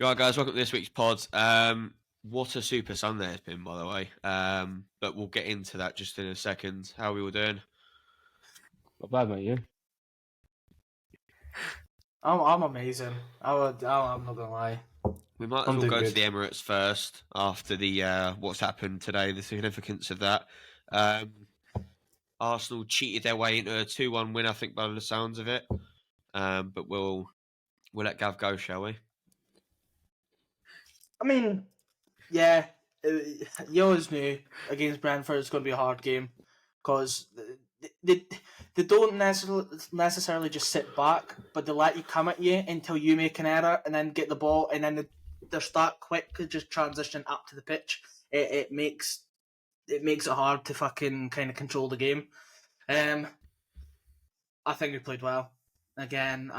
Right, guys, welcome to this week's pod. What a super Sunday it's been, by the way. But we'll get into that just in a second. How are we all doing? Not bad, mate. You? I'm amazing. I'm not gonna lie. We might as I'm well doing go to good. the Emirates first after the what's happened today, the significance of that. Arsenal cheated their way into a 2-1 win, I think, by the sounds of it. But we'll let Gav go, shall we? I mean, yeah, you always knew against Brentford it's going to be a hard game because they don't necessarily just sit back, but they let you come at you until you make an error and then get the ball, and then they're that quick to just transition up to the pitch. It makes it hard to fucking kind of control the game. I think we played well again.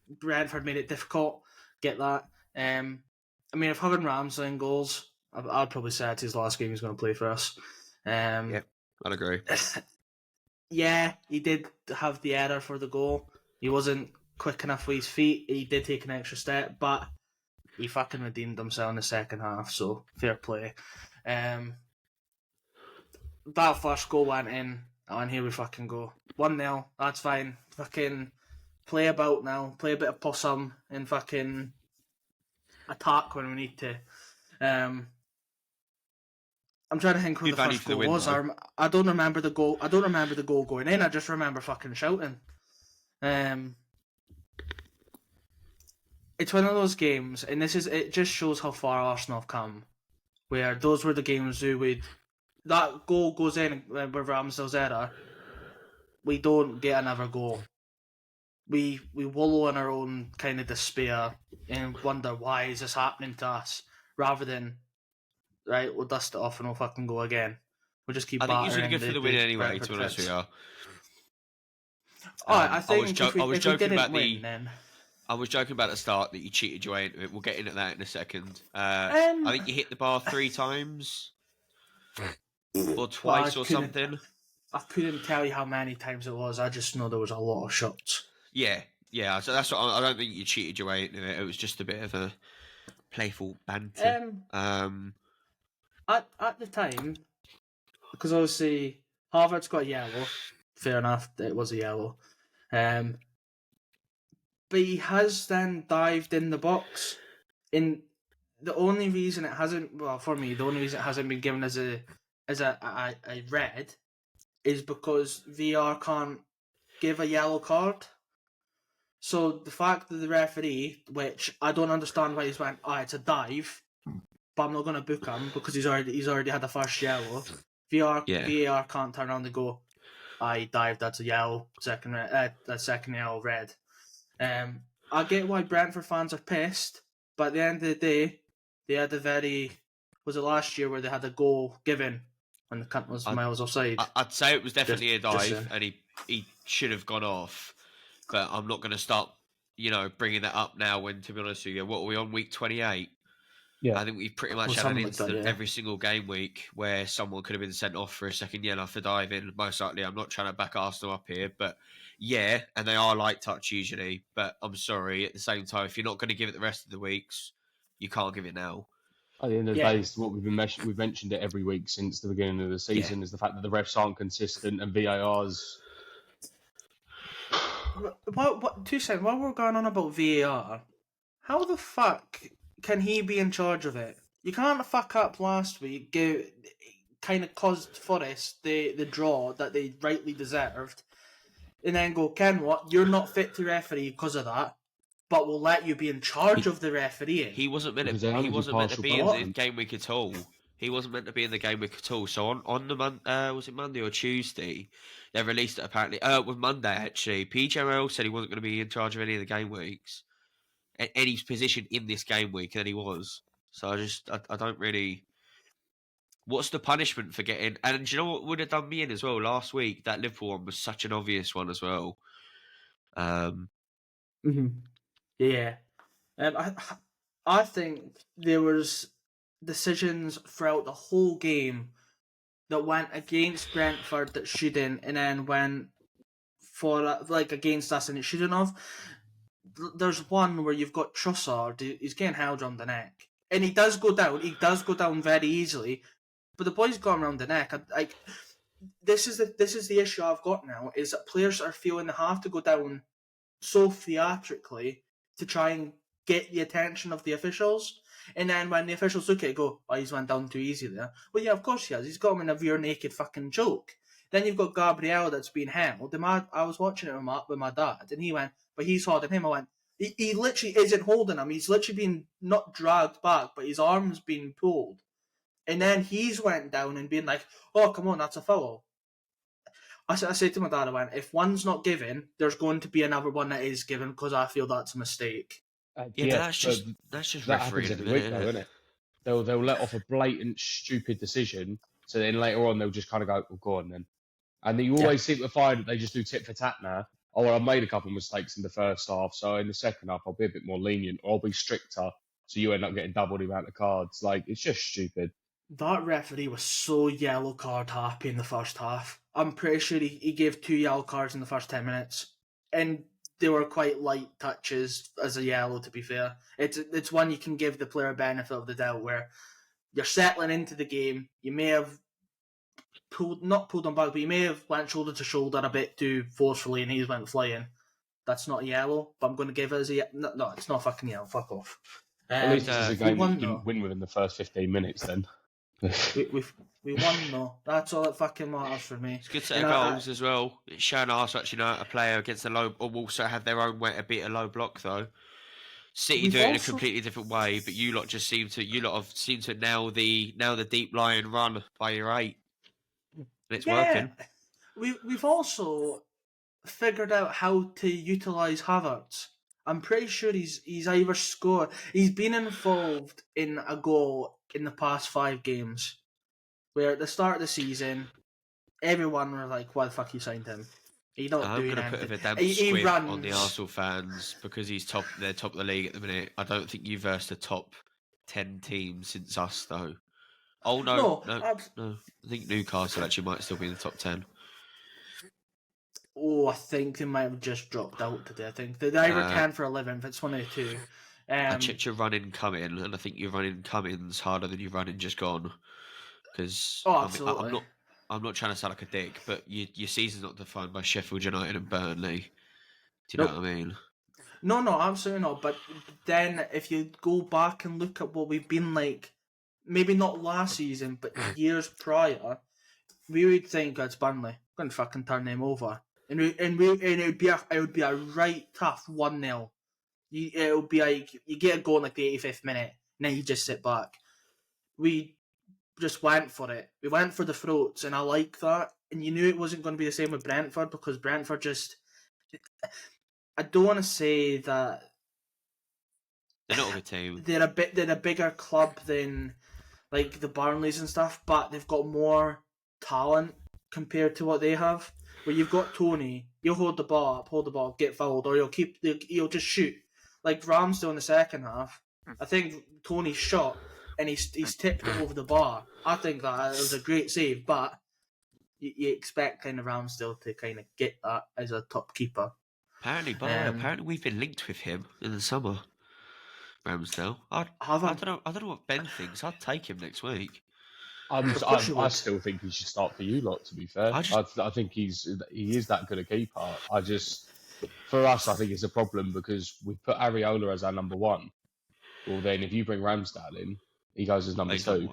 Brentford made it difficult. Get that. I mean, if having Ramsey in goals, I'd probably say it's his last game he's going to play for us. Yep, I'd agree. Yeah, he did have the error for the goal. He wasn't quick enough with his feet. He did take an extra step, but he fucking redeemed himself in the second half, so fair play. That first goal went in, and here we fucking go. 1-0, that's fine. Fucking play about now. Play a bit of possum and fucking attack when we need to. I'm trying to think who the first goal was. I don't remember the goal. I don't remember the goal going in. I just remember fucking shouting. It's one of those games, and it just shows how far Arsenal have come. Where those were the games that goal goes in with Ramsdale's error, we don't get another goal. We wallow in our own kind of despair and wonder why is this happening to us, rather than right, we'll dust it off and we'll fucking go again. We'll just keep. I think you're good for the win anyway. To be honest with you. I think I was joking about I was joking about the start that you cheated your way into it. We'll get into that in a second. I think you hit the bar 3 times. Or twice or something. I couldn't tell you how many times it was. I just know there was a lot of shots. Yeah. So that's what I don't think you cheated your way into it. It was just a bit of a playful banter. At the time, because obviously Harvard's got a yellow. Fair enough, it was a yellow. But he has then dived in the box. And the only reason it hasn't, well, for me, the only reason it hasn't been given as a red is because VR can't give a yellow card. So the fact that the referee, which I don't understand why he's went, it's a dive, but I'm not going to book him because he's already had the first yellow. VAR can't turn around and go, I dived, that's a yellow, second yellow, red. I get why Brentford fans are pissed, but at the end of the day, they had was it last year where they had a goal given when the cunt was miles offside? I'd say it was definitely a dive, and he should have gone off. But I'm not going to start, bringing that up now when, to be honest with you, what are we on, week 28? Yeah. I think we've pretty much had an incident every single game week where someone could have been sent off for a second yellow for diving. Most likely, I'm not trying to back Arsenal up here, but yeah, and they are light touch usually. But I'm sorry, at the same time, if you're not going to give it the rest of the weeks, you can't give it now. At the end of the day, it's what we've mentioned it every week since the beginning of the season is the fact that the refs aren't consistent and VAR's. What? 2 seconds. While we're going on about VAR, how the fuck can he be in charge of it? You can't fuck up last week. Kind of caused Forest the draw that they rightly deserved, and then go, Ken, what? You're not fit to referee because of that, but we'll let you be in charge of the refereeing. He wasn't meant to be in the game week at all. He wasn't meant to be in the game week at all. So on the was it Monday or Tuesday? They released it apparently. With Monday actually. PJL said he wasn't going to be in charge of any of the game weeks, any position in this game week, and he was. So I don't really. What's the punishment for getting? And do you know what would have done me in as well last week? That Liverpool one was such an obvious one as well. Yeah, I think there was decisions throughout the whole game that went against Brentford that shouldn't, and then went for against us and it shouldn't have. there's one where you've got Trussard. He's getting held around the neck, and he does go down. He does go down very easily, but the boy's got him around the neck. This is the issue I've got now, is that players are feeling they have to go down so theatrically to try and get the attention of the officials. And then when the officials look at it, go, "Oh, he's went down too easy there." Well, yeah, of course he has. He's got him in a rear naked fucking choke. Then you've got Gabriel that's been held. I was watching it with my dad, and he went, "But he's holding him." I went, he literally isn't holding him. He's literally been not dragged back, but his arm's been pulled. And then he's went down and been like, "Oh, come on, that's a foul." I said to my dad, I went, "If one's not given, there's going to be another one that is given because I feel that's a mistake." Yeah, that's just that refereeing, happens every week, though, isn't it? They'll let off a blatant, stupid decision, so then later on they'll just kind of go, "Well, go on then." And you always seem to find that they just do tit for tat now. "Oh, well, I've made a couple of mistakes in the first half, so in the second half I'll be a bit more lenient, or I'll be stricter, so you end up getting double the amount of cards." Like, it's just stupid. That referee was so yellow card happy in the first half. I'm pretty sure he gave 2 yellow cards in the first 10 minutes. And they were quite light touches as a yellow, to be fair. It's one you can give the player benefit of the doubt, where you're settling into the game. You may have not pulled him back, but you may have went shoulder to shoulder a bit too forcefully and he's went flying. That's not a yellow, but I'm going to give it as a yellow. No, it's not fucking yellow. Fuck off. At least this is a game you didn't win within the first 15 minutes then. we won though. That's all that fucking matters for me. It's a good set of goals as well. It's shown us actually know how to play against the low, or also have their own way to beat a low block though. City do it in a completely different way, but you lot have seemed to nail the deep line run by your 8, and it's working. We've also figured out how to utilise Havertz. I'm pretty sure he's either scored. He's been involved in a goal in the past 5 games, where at the start of the season, everyone was like, "Why the fuck you signed him? He's not doing anything." I'm going to put a damn squib on the Arsenal fans because they're top of the league at the minute. I don't think you've versed the top 10 teams since us though. Oh no. I think Newcastle actually might still be in the top 10. Oh, I think they might have just dropped out today. I think they either can for 11th. It's one of the two. I checked your running coming, and I think your running coming's harder than your running just gone. Because absolutely. I'm not trying to sound like a dick, but your season's not defined by Sheffield United and Burnley. Do you know what I mean? No, absolutely not. But then if you go back and look at what we've been like, maybe not last season, but years prior, we would think it's Burnley. We're going to fucking turn them over. And it would be a right tough 1-0. It would be like you get a goal in like the 85th minute, and then you just sit back. We just went for it. We went for the throats, and I like that. And you knew it wasn't going to be the same with Brentford, because Brentford just... I don't want to say that they're not a good team. They're a bigger club than like the Burnleys and stuff, but they've got more talent compared to what they have. Where you've got Tony, you'll hold the ball, get fouled, or you'll just shoot. Like Ramsdale in the second half, I think Tony shot and he's tipped it over the bar. I think that it was a great save, but you expect kind of Ramsdale to kind of get that as a top keeper. Apparently we've been linked with him in the summer. Ramsdale. I don't know what Ben thinks. I'd take him next week. I still think he should start for you lot, to be fair. I think he is that good a keeper. For us, I think it's a problem because we put Areola as our number 1. Well, then if you bring Ramsdale in, he goes as number 2.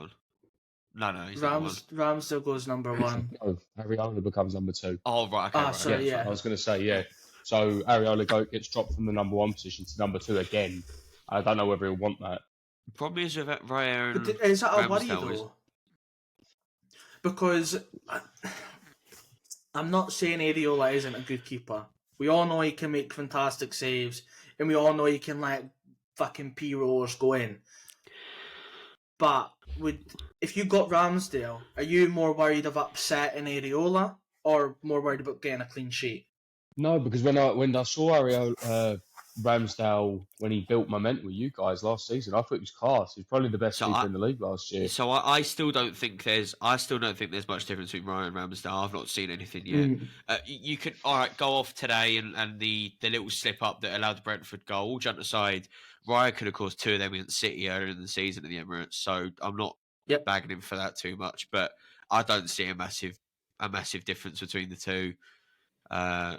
No, he's Ramsdale goes number 1. No, Areola becomes number 2. Oh, right. Okay, sorry, yeah. I was going to say, yeah. So Areola gets dropped from the number 1 position to number 2 again. I don't know whether he'll want that. The problem is with Raya and But is that a worry, though? though? Because I'm not saying Areola isn't a good keeper. We all know he can make fantastic saves, and we all know he can let fucking P-rollers go in. But if you got Ramsdale, are you more worried of upsetting Areola, or more worried about getting a clean sheet? No, because when I saw Areola, Ramsdale, when he built momentum with you guys last season, I thought he was class. He was probably the best keeper in the league last year. So I still don't think there's much difference between Ryan and Ramsdale. I've not seen anything yet. You could go off today and the little slip up that allowed the Brentford goal. All jump aside, Ryan could have caused 2 of them against City earlier in the season at the Emirates. So I'm not bagging him for that too much, but I don't see a massive difference between the two. I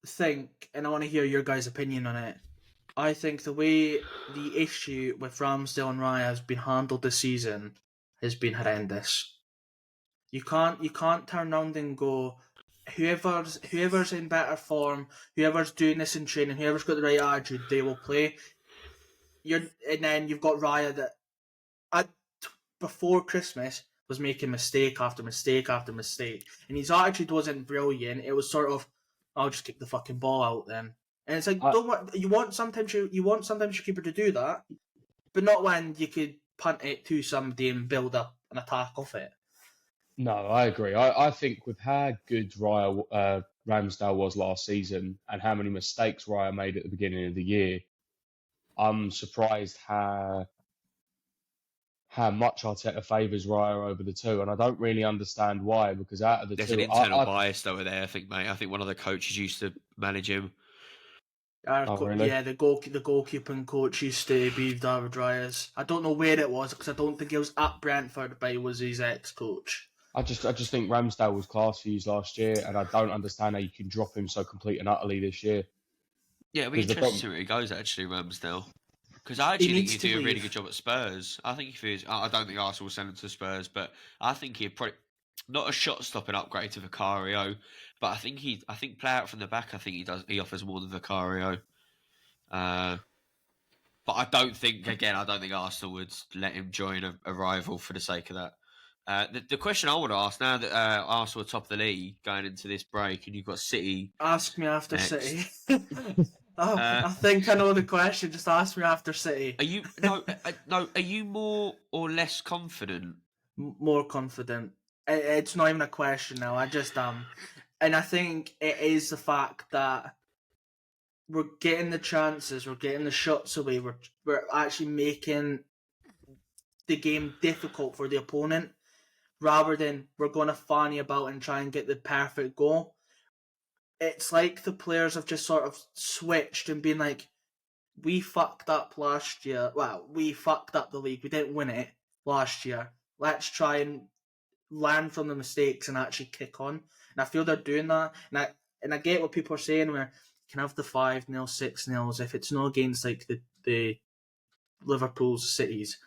think, and I want to hear your guys' opinion on it. I think the way the issue with Ramsdale and Raya has been handled this season has been horrendous. You can't turn around and go, whoever's in better form, whoever's doing this in training, whoever's got the right attitude, they will play. And then you've got Raya that before Christmas was making mistake after mistake after mistake, and his attitude wasn't brilliant. It was sort of, I'll just kick the fucking ball out then. And it's like, you want sometimes your keeper to do that, but not when you could punt it to somebody and build up an attack off it. No, I agree. I think with how good Ramsdale was last season and how many mistakes Raya made at the beginning of the year, I'm surprised how much Arteta favours Raya over the two, and I don't really understand why. Because out of the there's two, an internal bias over there, I think, mate. I think one of the coaches used to manage him. Really? Yeah, the goalkeeping coach used to be David Raya's. I don't know where it was because I don't think it was at Brentford, but he was his ex-coach. I just think Ramsdale was class for you last year, and I don't understand how you can drop him so complete and utterly this year. Yeah, it'll be interesting to see where he goes, actually, Ramsdale. Because I actually think he'd do a really good job at Spurs. I think I don't think Arsenal will send him to Spurs, but I think he'd probably not a shot-stopping upgrade to Vicario, but I think play out from the back. I think he offers more than Vicario. But I don't think Arsenal would let him join a rival for the sake of that. The question I want to ask now that Arsenal are top of the league going into this break, and you've got City. Ask me after next. City. I think I know the question. Just ask me after City. Are you no? Are you more or less confident? More confident. It's not even a question now. I just and I think it is the fact that we're getting the chances, we're getting the shots away, we're actually making the game difficult for the opponent, rather than we're going to fanny about and try and get the perfect goal. It's like the players have just sort of switched and been like, we fucked up last year. Well, we fucked up the league. We didn't win it last year. Let's try and learn from the mistakes and actually kick on. And I feel they're doing that. And I get what people are saying, where you can have the 5-0, 6-0s. If it's not against like the Liverpool's, Cities,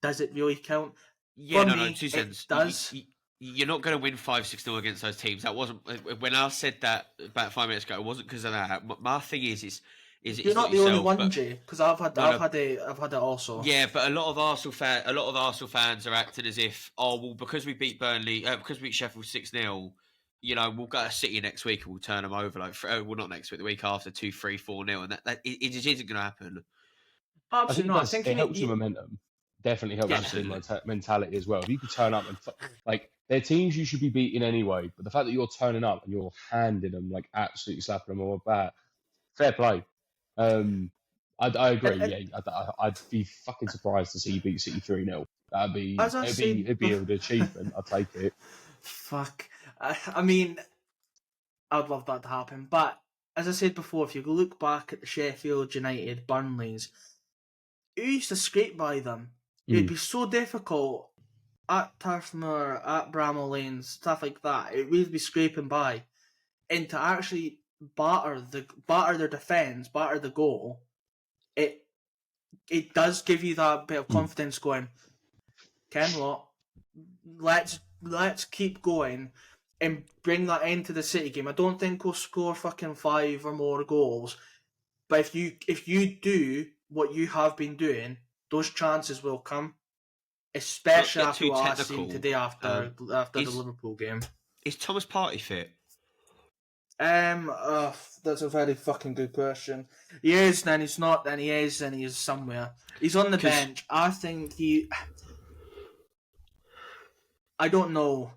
does it really count? Yeah, no, 2 cents. It does. You're not going to win 5-6-0 against those teams. That wasn't when I said that about 5 minutes ago. It wasn't because of that. My thing is you're not the only one, Jay. Because I've had it also. Yeah, but a lot of Arsenal fans are acting as if, because we beat Burnley, because we beat Sheffield 6-0, we'll go to City next week and we'll turn them over. Not next week, the week after, 2-3, 4-0, and that it just isn't going to happen. Absolutely not. I think it helps your momentum. Definitely helps your mentality as well. If you could turn up and they're teams you should be beating anyway, but the fact that you're turning up and you're handing them, like absolutely slapping them on the back, fair play. I agree. I'd be fucking surprised to see you beat City 3-0. It'd be an achievement. I'd take it. Fuck. I mean, I'd love that to happen. But as I said before, if you look back at the Sheffield United, Burnleys, who used to scrape by them? It'd be so difficult at Turf Moor, at Bramall Lane, stuff like that. It would be scraping by, and to actually batter their defence, batter the goal, it does give you that bit of confidence. Going, Ken, what? Let's keep going and bring that into the City game. I don't think we'll score fucking 5 or more goals, but if you do what you have been doing, those chances will come. Especially after what I've seen today after the Liverpool game. Is Thomas Partey fit? That's a very fucking good question. He is, then he's not, then he is, then he is somewhere. He's on the bench. I think I don't know.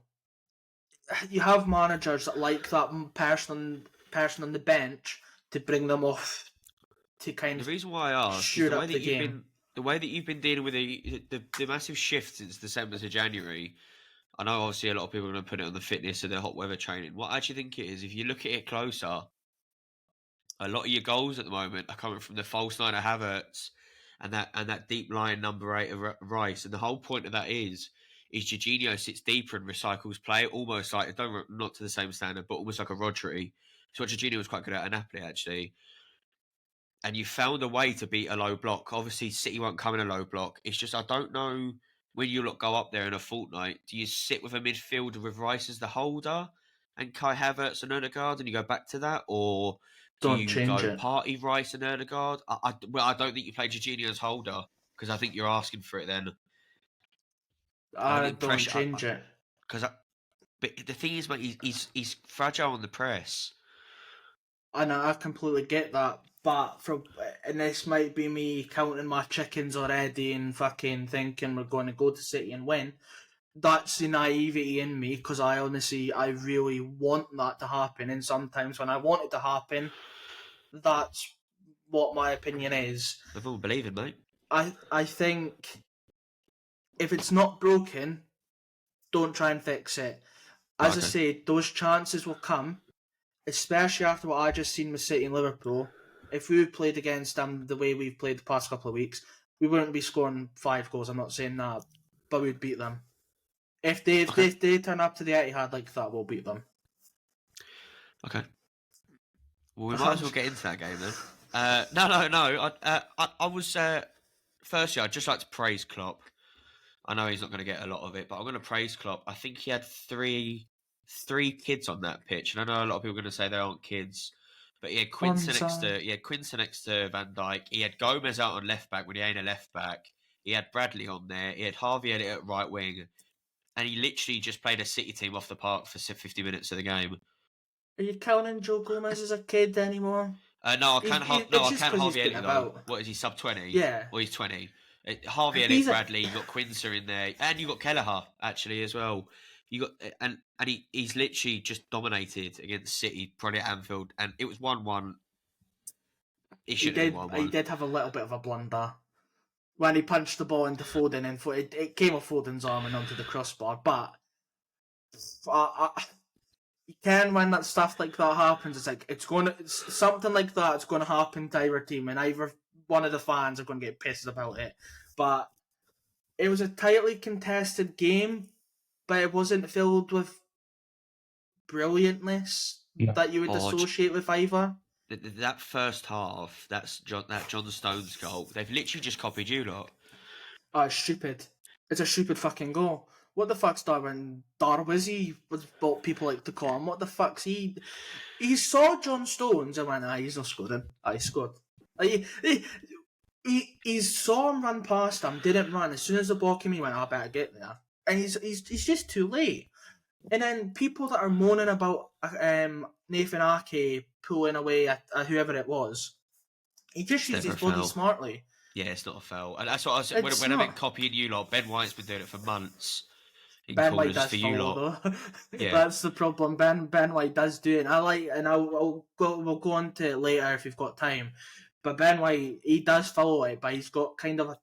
You have managers that like that person on the bench to bring them off to kind The of reason why I ask is shoot the way up that the you've game. the way that you've been dealing with the massive shift since December to January. I know obviously a lot of people are going to put it on the fitness of their hot weather training. What I actually think it is, if you look at it closer, a lot of your goals at the moment are coming from the false nine of Havertz and that deep lying number 8 of Rice. And the whole point of that is Jorginho sits deeper and recycles play, almost like not to the same standard, but almost like a Rodri. So what Jorginho was quite good at Napoli actually. And you found a way to beat a low block. Obviously, City won't come in a low block. It's just I don't know when you lot go up there in a fortnight. Do you sit with a midfielder with Rice as the holder and Kai Havertz and Odegaard, and you go back to that, or do Don't you change go it. party Rice and Odegaard? I don't think you play Jorginho as holder because I think you're asking for it then. I don't change it. But the thing is, mate, he's fragile on the press. And I completely get that, but and this might be me counting my chickens already and fucking thinking we're going to go to City and win. That's the naivety in me because I really want that to happen, and sometimes when I want it to happen, that's what my opinion is. I've all believing, mate. I think if it's not broken, don't try and fix it. As I say, those chances will come, especially after what I just seen with City and Liverpool. If we played against them the way we've played the past couple of weeks, we wouldn't be scoring 5 goals. I'm not saying that, but we'd beat them. If they turn up to the Etihad like that, we'll beat them. Okay. Well, we might as well get into that game then. No. I was firstly, I'd just like to praise Klopp. I know he's not going to get a lot of it, but I'm going to praise Klopp. I think he had three kids on that pitch, and I know a lot of people are going to say they aren't kids, but he had Quincy next to Van Dijk. He had Gomez out on left back when he ain't a left back. He had Bradley on there. He had Harvey Elliott at right wing, and he literally just played a City team off the park for 50 minutes of the game. Are you counting Joe Gomez as a kid anymore? No, I can't. I can't Harvey Elliott though. What is he, sub 20? Yeah. Well, he's 20. Harvey Elliott, Bradley. You got Quincer in there, and you got Kelleher actually as well. You got and he's literally just dominated against City, probably at Anfield, and it was 1-1. He did have a little bit of a blunder when he punched the ball into Foden, and it came off Foden's arm and onto the crossbar. But you can, when that stuff like that happens, it's something like that. It's going to happen to our team, and either one of the fans are going to get pissed about it. But it was a tightly contested game, but it wasn't filled with brilliantness that you would associate with either. That first half, that John Stones goal, they've literally just copied you lot. Oh, it's stupid. It's a stupid fucking goal. What the fuck's Darwizzy was what people like to call him. What the fuck's he? He saw John Stones and went, he's not scoring. He scored. He saw him run past him, didn't run. As soon as the ball came, he went, I better get there. And he's just too late. And then people that are moaning about Nathan Ake pulling away at whoever it was, he just used his body smartly. Yeah, it's not a foul. And that's what I said. When I've been copying you lot, Ben White's been doing it for months. Ben White does follow, though. Yeah. That's the problem. Ben White does do it. We'll go on to it later if you've got time. But Ben White, he does follow it, but he's got kind of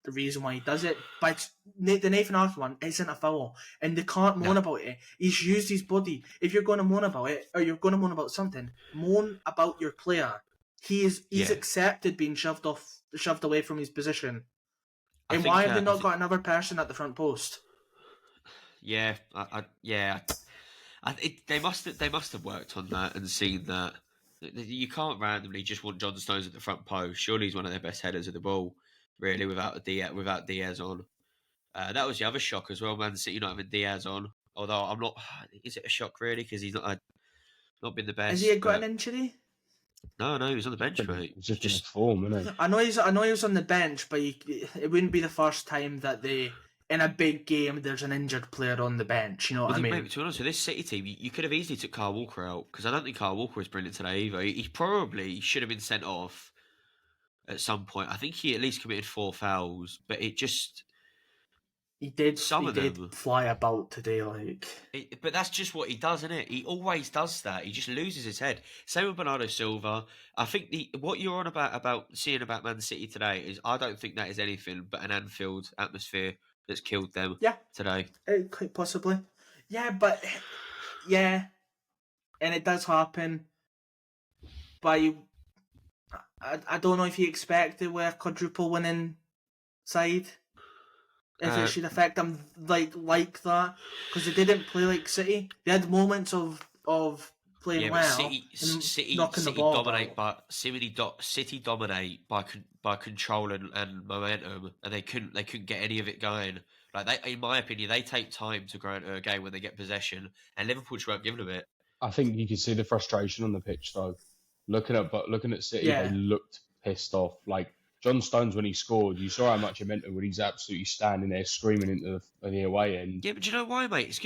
the reason why he does it. But the Nathan Ake one isn't a foul, and they can't moan about it. He's used his body. If you're going to moan about it, or you're going to moan about something, moan about your player. He's accepted being shoved away from his position. And why have they not got another person at the front post? Yeah, they must have worked on that and seen that. You can't randomly just want John Stones at the front post. Surely he's one of their best headers of the ball, really, without Diaz on. That was the other shock as well, Man City not having Diaz on. Although I'm not. Is it a shock really? Because he's not been the best. Has he got an injury? No, he was on the bench, mate. He's just in form, isn't he? I know he was on the bench, but it wouldn't be the first time that in a big game, there's an injured player on the bench. You know what I mean? Mate, to be honest, with this City team, you could have easily took Kyle Walker out because I don't think Kyle Walker was brilliant today either. He probably should have been sent off at some point. I think he at least committed 4 fouls, but it just He did. Some he of did them. fly about today, like. But that's just what he does, isn't it? He always does that. He just loses his head. Same with Bernardo Silva. I think what you're on about seeing about Man City today is I don't think that is anything but an Anfield atmosphere that's killed them today. Quite possibly. Yeah, but and it does happen. But I don't know if you expected with a quadruple winning side. If it should affect them like that, because they didn't play like City. They had moments of playing well, City knocking the ball dominate about. City dominate by control and momentum, and they couldn't get any of it going. Like in my opinion, they take time to grow into a game when they get possession, and Liverpool just weren't giving them it. I think you can see the frustration on the pitch though. Looking at City, they looked pissed off. Like John Stones, when he scored, you saw how much it meant to him when he's absolutely standing there screaming into the away end. Yeah, but do you know why, mate? It's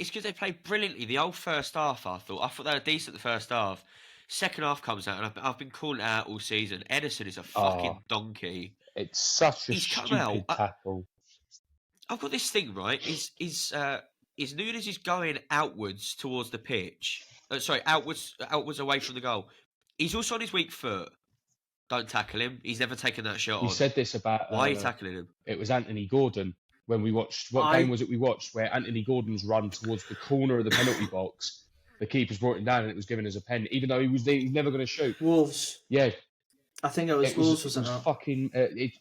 because they played brilliantly the whole first half. I thought they were decent the first half. Second half comes out, and I've been calling it out all season. Ederson is a fucking donkey. It's such a stupid tackle. I've got this thing right. Is Nunes is going outwards towards the pitch. Outwards away from the goal. He's also on his weak foot. Don't tackle him. He's never taken that shot on. We said this about... Why are you tackling him? It was Anthony Gordon when we watched... What game was it we watched where Anthony Gordon's run towards the corner of the penalty box, the keeper's brought him down and it was given as a pen, even though he's never going to shoot. Wolves. Yeah. I think it was Wolves, wasn't it? Fucking...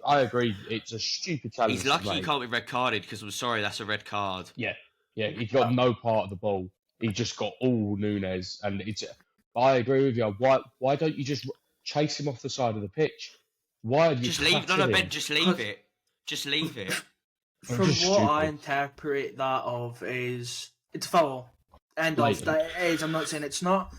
I agree. It's a stupid challenge. He's lucky he can't be red carded because I'm sorry, that's a red card. Yeah. Yeah, he got no part of the ball. He just got all Nunes. And I agree with you. Why don't you just... chase him off the side of the pitch? Why are you just leave? No, Ben, just leave it. Just leave it. From what I interpret that of is it's foul. End of that is. I'm not saying it's not.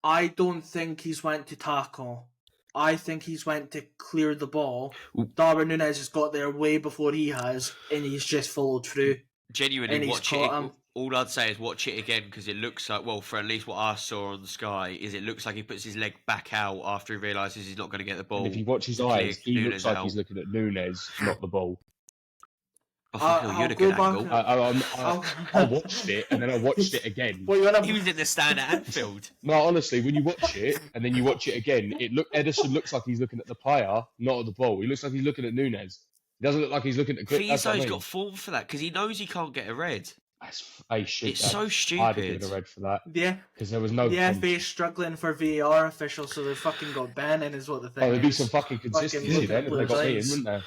I don't think he's went to tackle. I think he's went to clear the ball. Darwin Núñez has got there way before he has, and he's just followed through. Genuinely, watch it. All I'd say is watch it again because it looks like, well, for at least what I saw on the Sky, is it looks like he puts his leg back out after he realises he's not going to get the ball. And if you watch his eyes, he looks like he's looking at Nunes, not the ball. I watched it and then I watched it again. He was in the stand at Anfield. No, honestly, when you watch it and then you watch it again, Ederson looks like he's looking at the player, not at the ball. He looks like he's looking at Nunes. He doesn't look like he's looking at. Fizo's got form for that because he knows he can't get a red. It's so stupid. I'd have given a red for that. Yeah, because there was no. The FA's struggling for VAR officials, so they fucking got banning, is what the thing. Oh, there'd be some fucking consistency then if they got me in, wouldn't there?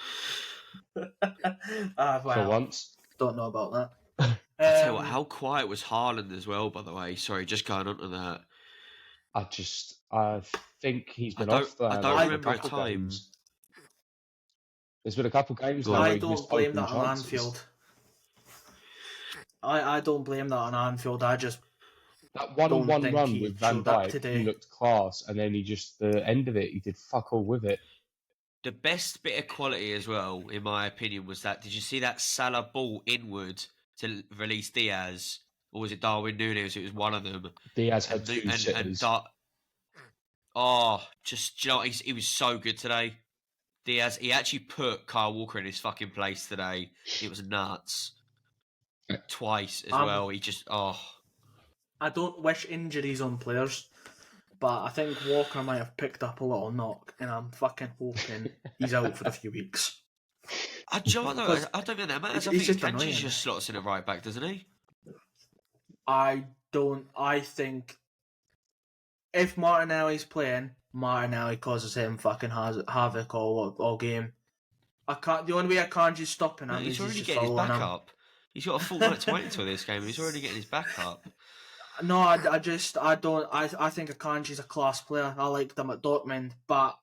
Well, for once, don't know about that. I tell you what, how quiet was Haaland as well? By the way, sorry, just going on to that. I think he's been off. I don't remember a time. Games. There's been a couple games. I don't blame that on Anfield. I don't blame that on Anfield. I just that one-on-one run with Van Dijk, he looked class, and then the end of it, he did fuck all with it. The best bit of quality as well, in my opinion, was that. Did you see that Salah ball inward to release Diaz, or was it Darwin Núñez? It was one of them. Diaz had two sitters. He was so good today. Diaz, he actually put Kyle Walker in his fucking place today. It was nuts. Twice as well. He just I don't wish injuries on players, but I think Walker might have picked up a little knock, and I'm fucking hoping he's out for a few weeks. I don't think that matters. I think Kanji just slots in at right back, doesn't he? I don't. I think if Martinelli's playing, Martinelli causes him fucking havoc all game. The only way I can't just stop him. He's already getting his back up. He's got a full minute to wait until this game, and he's already getting his back up. No, I think Akanji's a class player. I like them at Dortmund, but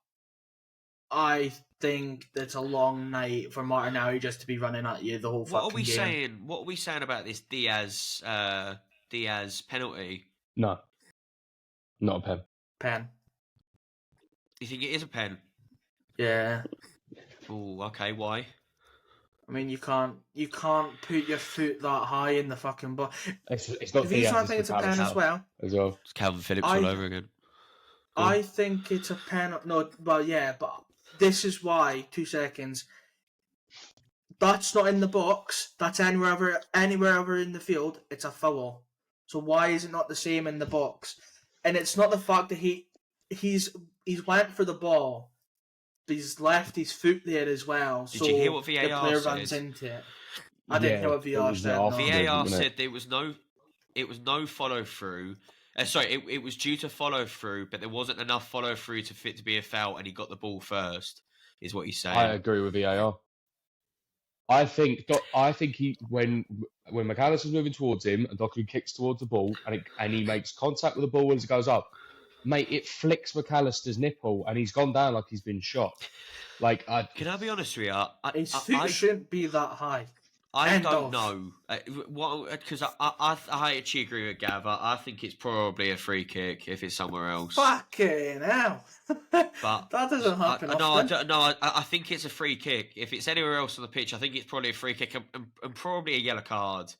I think it's a long night for Martinelli just to be running at you the whole fucking game. What are we saying about this Diaz penalty? No, not a pen. Pen. You think it is a pen? Yeah. Oh, okay. Why? I mean, you can't put your foot that high in the fucking ball. It's not. If you think it's a pen as well. It's Calvin Phillips all over again. I think it's a pen. No, well, yeah, but this is why. 2 seconds. That's not in the box. That's anywhere ever in the field. It's a foul. So why is it not the same in the box? And it's not the fact that he's went for the ball, but he's left his foot there as well. Did you hear what VAR the player said? runs into it. I didn't hear what VAR said. No. VAR said there was no follow through. Sorry, it was due to follow through, but there wasn't enough follow through for it to be a foul, and he got the ball first. Is what he's saying. I agree with VAR. I think he when McAllister's moving towards him and Doku kicks towards the ball and he makes contact with the ball as it goes up, mate, it flicks McAllister's nipple and he's gone down like he's been shot. Can I be honest with you? His feet shouldn't be that high. I don't know. Because I actually agree with Gav. I think it's probably a free kick if it's somewhere else. Fucking hell. But that doesn't happen often. I think it's a free kick. If it's anywhere else on the pitch, I think it's probably a free kick and probably a yellow card.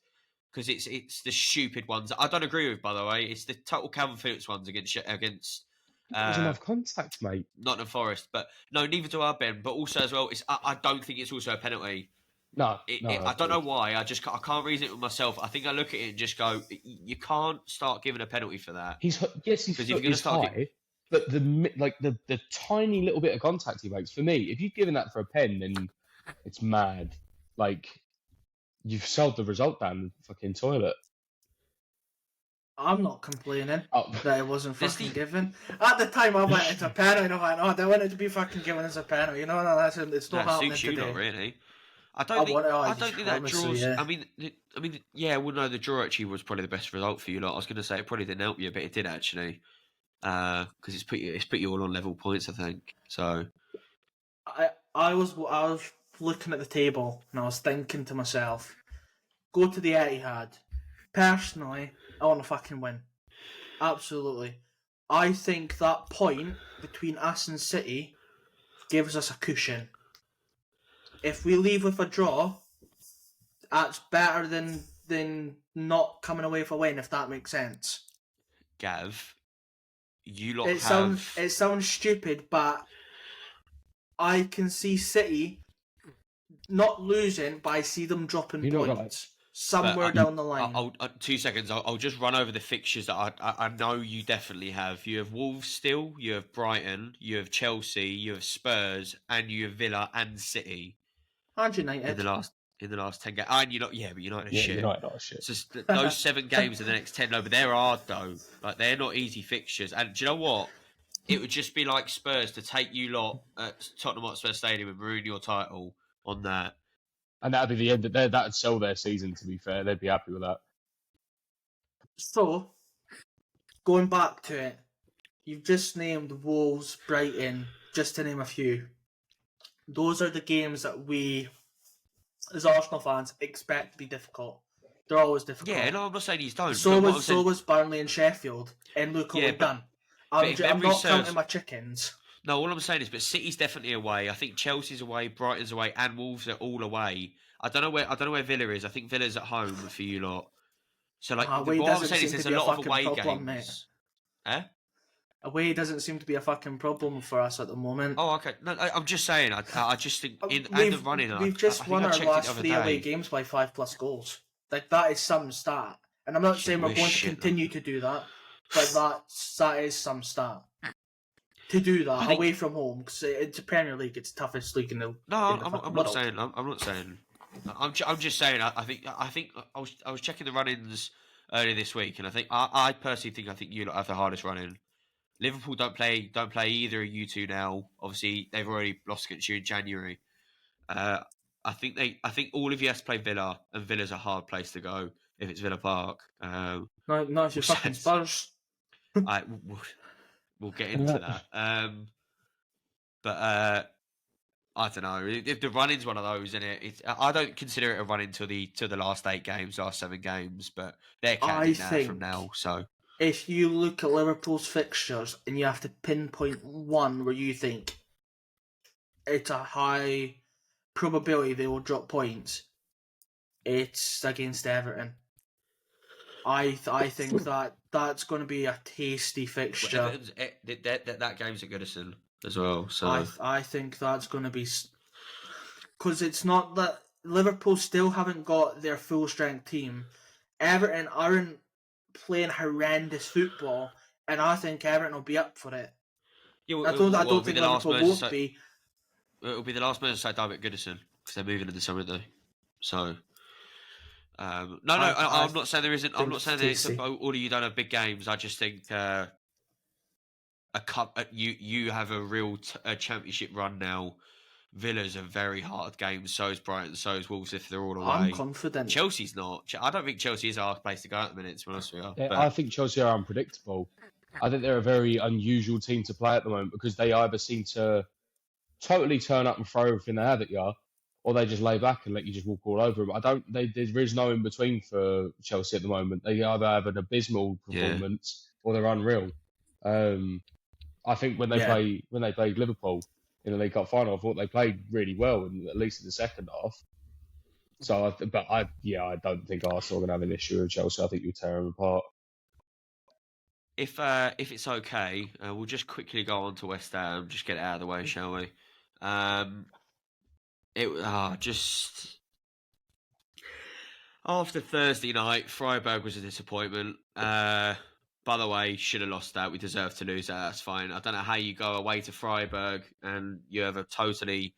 Because it's the stupid ones. I don't agree with, by the way. It's the total Calvin Phillips ones against there's enough contact, mate. Nottingham Forest. But no, neither do I, Ben. But also as well, I don't think it's also a penalty. No, I don't know why. I can't reason it with myself. I think I look at it and just go, you can't start giving a penalty for that. His foot is high, but the tiny little bit of contact he makes, for me, if you've given that for a pen, then it's mad. Like, you've sold the result down the fucking toilet. I'm not complaining that it wasn't fucking given. At the time, I went into a penalty and I went, they wanted to be fucking given as a penalty. You know, it's not happening suits you today. Not really. I don't think that draws. Yeah. I mean, yeah. Well, no, the draw actually was probably the best result for you. Like, I was going to say it probably didn't help you, but it did actually, because it's put you all on level points. I think so. I was looking at the table and I was thinking to myself, go to the Etihad. Personally, I want to fucking win. Absolutely. I think that point between us and City gives us a cushion. If we leave with a draw, that's better than not coming away with a win, if that makes sense. Gav, you lot It sounds stupid, but I can see City not losing, but I see them dropping points somewhere down the line. 2 seconds. I'll just run over the fixtures that I know you definitely have. You have Wolves still, you have Brighton, you have Chelsea, you have Spurs, and you have Villa and City. And United in the last 10 games, and but United are shit. United are shit. So those 7 games in the next 10, but they're hard though. Like, they're not easy fixtures. And do you know what? It would just be like Spurs to take you lot at Tottenham Hotspur Stadium and ruin your title on that. And that'd be the end. That'd sell their season. To be fair, they'd be happy with that. So, going back to it, you've just named Wolves, Brighton, just to name a few. Those are the games that we, as Arsenal fans, expect to be difficult. They're always difficult. Yeah, no, I'm not saying he's done. So was Burnley and Sheffield, and look what we've done. I'm not counting my chickens. No, all I'm saying is, but City's definitely away. I think Chelsea's away, Brighton's away, and Wolves are all away. I don't know where Villa is. I think Villa's at home for you lot. So what I'm saying is, there's a lot of away games. Away doesn't seem to be a fucking problem for us at the moment. Oh, okay. No, I'm just saying. I just think in the running. We've just won our last 3 away games by 5+ goals. Like, that is some stat, and I'm not saying we're going to continue to do that, but that is some stat. To do that away from home, because it's a Premier League, it's the toughest league in the world. I'm not saying. I'm just saying. I think I was checking the run-ins earlier this week, and I personally think you lot have the hardest run-in. Liverpool don't play either of you two now. Obviously, they've already lost against you in January. I think all of you have to play Villa, and Villa's a hard place to go if it's Villa Park. No, it's your fucking Spurs. We'll get into that. But I don't know. If the run-in's one of those, isn't it? I don't consider it a run-in to the last 8 games, last 7 games, but they're counting now from now. So if you look at Liverpool's fixtures and you have to pinpoint one where you think it's a high probability they will drop points, it's against Everton. I think that's going to be a tasty fixture. That game's at Goodison as well. So I think that's going to be, because it's not that Liverpool still haven't got their full strength team. Everton aren't playing horrendous football, and I think Everton will be up for it. Yeah, I don't think Liverpool won't be. It'll be the last Merseyside derby at Goodison because they're moving in the summer, though. So, I'm not saying there isn't. I'm not saying there isn't. All of you don't have big games. I just think you have a real championship run now. Villa's a very hard game. So is Brighton. So is Wolves if they're all away. I'm confident. Chelsea's not. I don't think Chelsea is our place to go at the minute. To be honest with you, Yeah, I think Chelsea are unpredictable. I think they're a very unusual team to play at the moment because they either seem to totally turn up and throw everything they have at you, or they just lay back and let you just walk all over them. There is no in between for Chelsea at the moment. They either have an abysmal performance or they're unreal. I think when they played Liverpool in the League Cup final, I thought they played really well, at least in the second half. So, I don't think Arsenal are going to have an issue with Chelsea. I think you'll tear them apart. If it's okay, we'll just quickly go on to West Ham. Just get it out of the way, shall we? Just after Thursday night, Freiburg was a disappointment. By the way, should have lost that. We deserve to lose that. That's fine. I don't know how you go away to Freiburg and you have a totally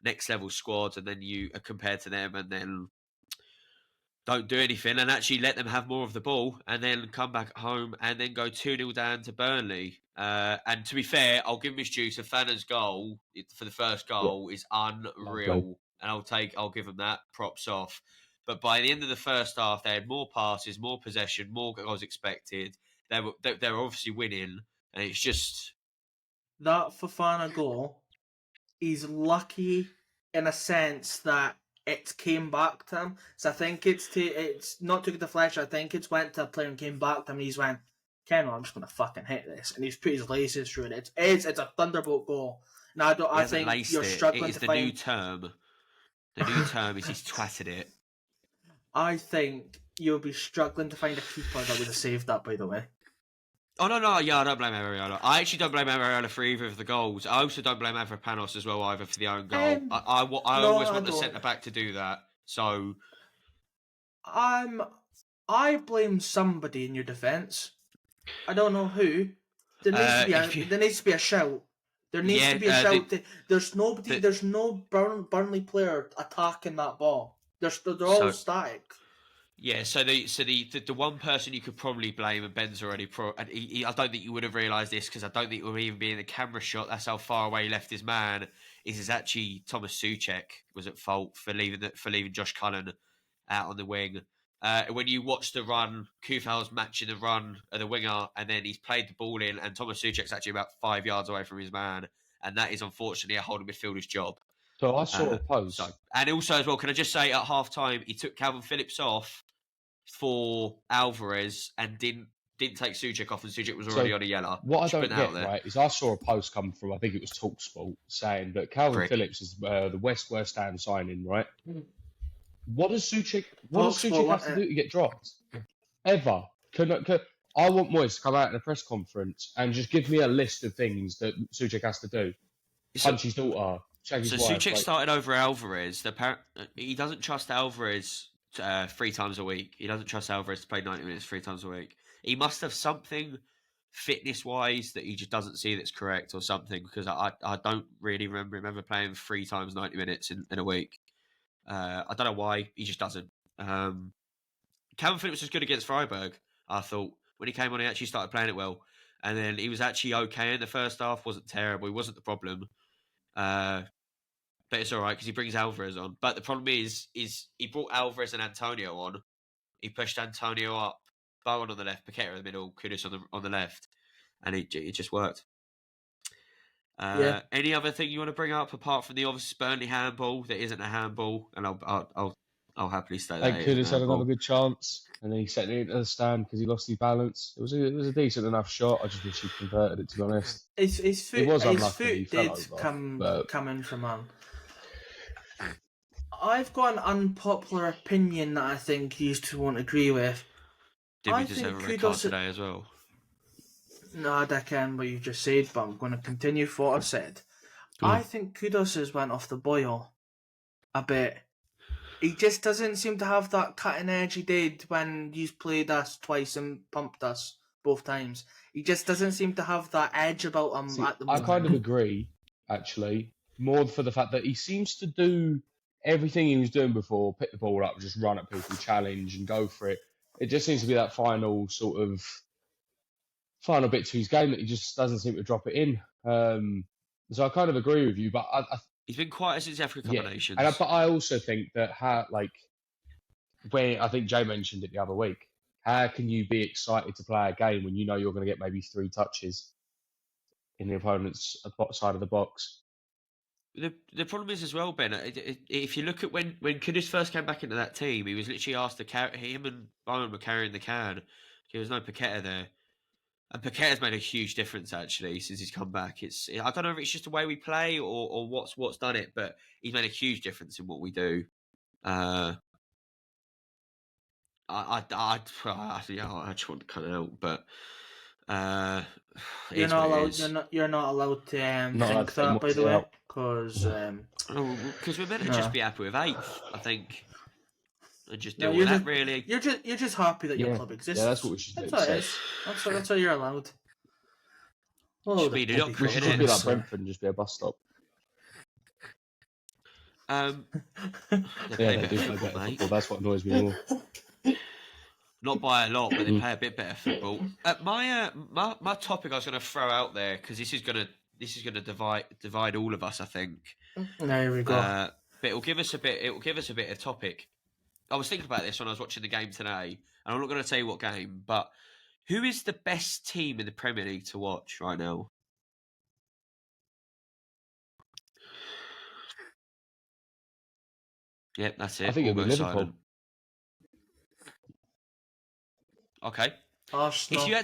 next level squad, and then you are compared to them, and then don't do anything and actually let them have more of the ball, and then come back home and then go 2-0 down to Burnley. And to be fair, I'll give him his due. Fana's goal for the first goal is unreal, and I'll give him that. Props off. But by the end of the first half, they had more passes, more possession, more goals expected. They were obviously winning, and it's just that Fofana goal. He's lucky in a sense that it came back to him. So I think it's not took the flesh. I think it's went to a player and came back to him, and he's went, Kendall, I'm just gonna fucking hit this, and he's put his laces through it. It's a thunderbolt goal. Now I think you're struggling it is to the find new term. The new term is he's twatted it. I think you'll be struggling to find a keeper that would have saved that, by the way. Oh, no, yeah, I don't blame Areola. I actually don't blame Areola for either of the goals. I also don't blame Avrapanos as well, either, for the own goal. I always want the centre-back to do that, so... I blame somebody in your defence. I don't know who. There needs to be a shout. There needs to be a shout. There's nobody. There's no Burnley player attacking that ball. They're all static. Yeah, so the one person you could probably blame, and Ben's already I don't think you would have realised this because I don't think it would even be in the camera shot. That's how far away he left his man. Is actually Thomas Souček was at fault for leaving Josh Cullen out on the wing. When you watch the run, Kufal's matching the run of the winger, and then he's played the ball in, and Thomas Souček's actually about 5 yards away from his man, and that is unfortunately a holding midfielder's job. So I saw a post. And also as well, can I just say at half time he took Calvin Phillips off for Alvarez and didn't take Souček off, and Souček was already on a yellow. What I don't get right is I saw a post come from, I think it was TalkSport, saying that Calvin Phillips is the West Ham signing, right? What does Souček have to do to get dropped? Ever? I want Moyes to come out in a press conference and just give me a list of things that Souček has to do. Punch his daughter. Souček started over Alvarez. He doesn't trust Alvarez 3 times a week. He doesn't trust Alvarez to play 90 minutes 3 times a week. He must have something fitness-wise that he just doesn't see that's correct or something, because I don't really remember him ever playing 3 times 90 minutes in a week. I don't know why. He just doesn't. Calvin Phillips was good against Freiburg, I thought. When he came on, he actually started playing it well. And then he was actually okay in the first half. Wasn't terrible. He wasn't the problem. But it's all right because he brings Alvarez on. But the problem is he brought Alvarez and Antonio on. He pushed Antonio up, Bowen on the left, Paqueta in the middle, Kudus on the left, and it just worked. Any other thing you want to bring up apart from the obvious Burnley handball that isn't a handball? And I'll happily stay there. Kudus had another good chance, and then he set it into the stand because he lost his balance. It was a decent enough shot. I just wish he converted it, to be honest. His foot did come in from man. I've got an unpopular opinion that I think you two won't agree with. Did we deserve a red card today as well? No, I can what you just said, but I'm going to continue what I said. I think Kudus has went off the boil a bit. He just doesn't seem to have that cutting edge he did when he's played us twice and pumped us both times. He just doesn't seem to have that edge about him See, at the I moment. kind of agree, actually, more for the fact that he seems to do everything he was doing before, pick the ball up, just run at people, challenge and go for it. It just seems to be that final bit to his game that he just doesn't seem to drop it in. So I kind of agree with you, but He's been quiet since Africa Cup yeah, of Nations. but I also think that when I think Jay mentioned it the other week, how can you be excited to play a game when you know you're going to get maybe 3 touches in the opponent's side of the box? The problem is as well, Ben. If you look at when Kudus first came back into that team, he was literally asked to carry him, and Bowen were carrying the can. There was no Paqueta there, and Paqueta's made a huge difference actually since he's come back. I don't know if it's just the way we play or what's done it, but he's made a huge difference in what we do. I just want to cut it out, but you're not allowed. You're not allowed to think that, by the way, because we're meant to just be happy with 8th, I think, and just deal you're with that. just- Really, You're just happy that your club exists. Yeah, that's what we should do. That's what it is. That's what you're allowed. Oh, Should be the we should just be like Brentford and just be a bus stop. They Yeah, they do play better football. That's what annoys me more. Not by a lot, but they play a bit better football. My topic I was going to throw out there, because this is going to divide all of us, I think. There we go. But it'll give us a bit of topic. I was thinking about this when I was watching the game today, and I'm not going to tell you what game, but who is the best team in the Premier League to watch right now? Yep, that's it. I think it'll be Liverpool. Silent. Okay. Arsenal. If you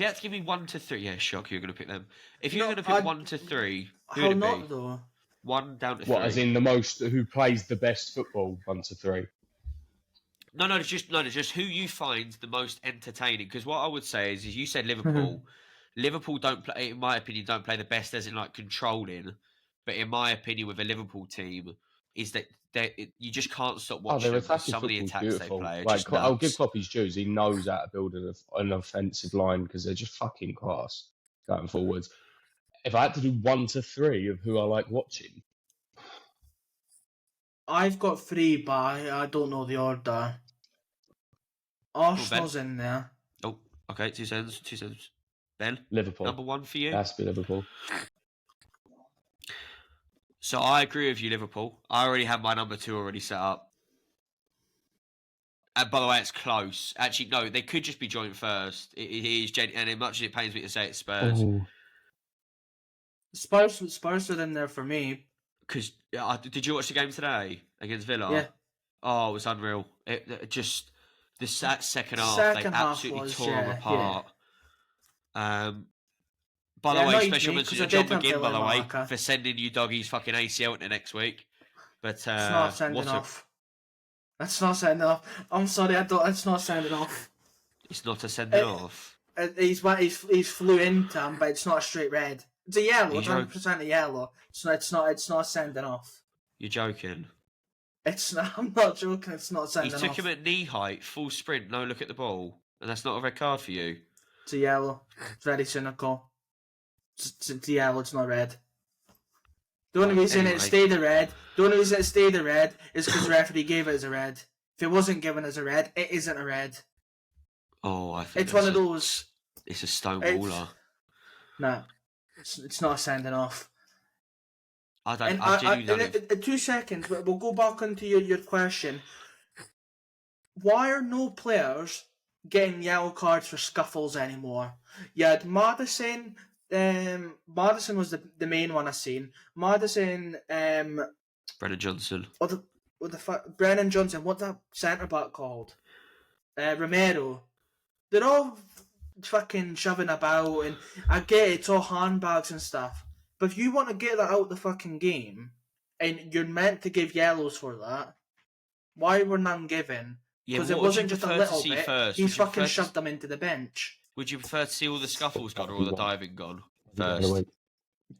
had to give me 1 to 3, yeah, shock, you're going to pick them. If you're going to pick 1 to 3, who would it be? Though? 1 down to 3. What, as in the most who plays the best football? 1 to 3. No, just who you find the most entertaining. Because what I would say is you said Liverpool. Liverpool don't play, in my opinion, don't play the best as in like controlling. But in my opinion, with a Liverpool team, is that you just can't stop watching some of the attacks beautiful. they play. Like, I'll give Klopp his dues. He knows how to build an offensive line because they're just fucking class going forwards. If I had to do 1 to 3 of who I like watching, I've got 3, but I don't know the order. Arsenal's in there. Oh, okay. 2 cents. Ben? Liverpool. Number 1 for you? Has to be Liverpool. So I agree with you, Liverpool. I already have my number 2 already set up. And by the way, it's close. Actually, no, they could just be joint first. It is, and as much as it pains me to say it's Spurs. Ooh. Spurs are in there for me. Because did you watch the game today against Villa? Yeah. Oh, it was unreal. It just that second half, they absolutely tore them apart. Yeah. By the way, special me, mention to John McGinn, by the way, for sending you doggies fucking ACL into next week. But it's not sending off. That's not sending off. I'm sorry, it's not sending off. It's not a sending off. He's flew into him, but it's not a straight red. It's a yellow. It's 100% a yellow. It's not sending off. You're joking. It's not. I'm not joking. It's not sending off. He took him at knee height, full sprint, no look at the ball, and that's not a red card for you. It's a yellow. It's very cynical. It's a yellow. It's not red. The only reason it stayed a red. The only reason it stayed a red is because the referee gave it as a red. If it wasn't given as a red, it isn't a red. Oh, I think it's one of those. It's a stonewaller. No, it's not a sending off. I genuinely don't. In 2 seconds, we'll go back onto your question. Why are no players getting yellow cards for scuffles anymore? You had Maddison. Maddison was the main one I seen. Maddison. Brennan Johnson. Brennan Johnson. What's that centre back called? Romero. They're all fucking shoving about, and I get it, it's all handbags and stuff. But if you want to get that out of the fucking game, and you're meant to give yellows for that, why were none given? Because it wasn't just a little bit. First? He fucking shoved them into the bench. Would you prefer to see all the scuffles gone or all the diving gone first?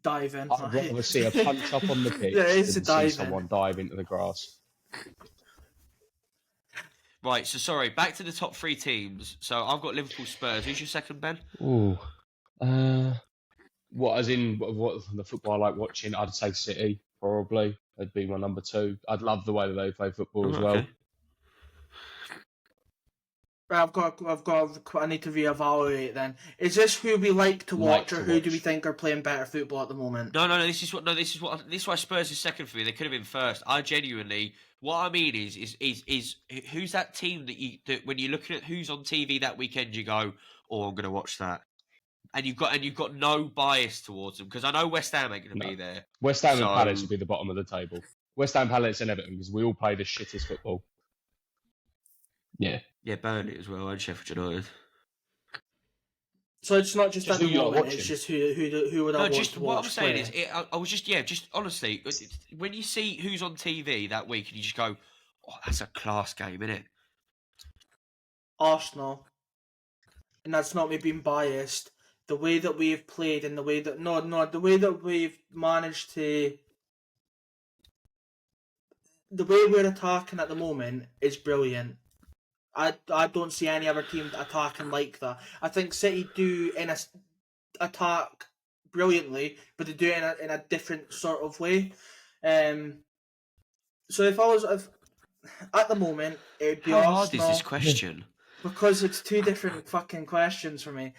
Diving. I'd rather see a punch up on the pitch yeah, it's than see someone dive into the grass. Right, so sorry, back to the top 3 teams. So I've got Liverpool, Spurs. Who's your second, Ben? Ooh. What, as in what the football I like watching? I'd say City, probably. That'd be my number 2. I'd love the way that they play football as well. Okay. I need to reevaluate then. Is this who we like to watch, or who do we watch. think are playing better football at the moment? No. This is why Spurs is second for me. They could have been first. I genuinely, what I mean is who's that team that when you're looking at who's on TV that weekend, you go, oh, I'm going to watch that, and you've got no bias towards them, because I know West Ham ain't going to be there. West Ham So- and Palace will be the bottom of the table. West Ham, Palace, and Everton, because we all play the shittest football. Yeah. Yeah, Burnley as well, and Sheffield United. So it's not just Just at the who you're moment. watching. It's just who would I No, want just to what watch I'm saying play. is, I was just honestly, when you see who's on TV that week, and you just go, oh, that's a class game, innit? Arsenal, and that's not me being biased. The way that we've played and the way that the way that we've managed to, the way we're attacking at the moment is brilliant. I don't see any other team attacking like that. I think City do attack brilliantly, but they do it in a different sort of way. So if at the moment it'd be How hard Arsenal, is this question? because it's 2 different fucking questions for me.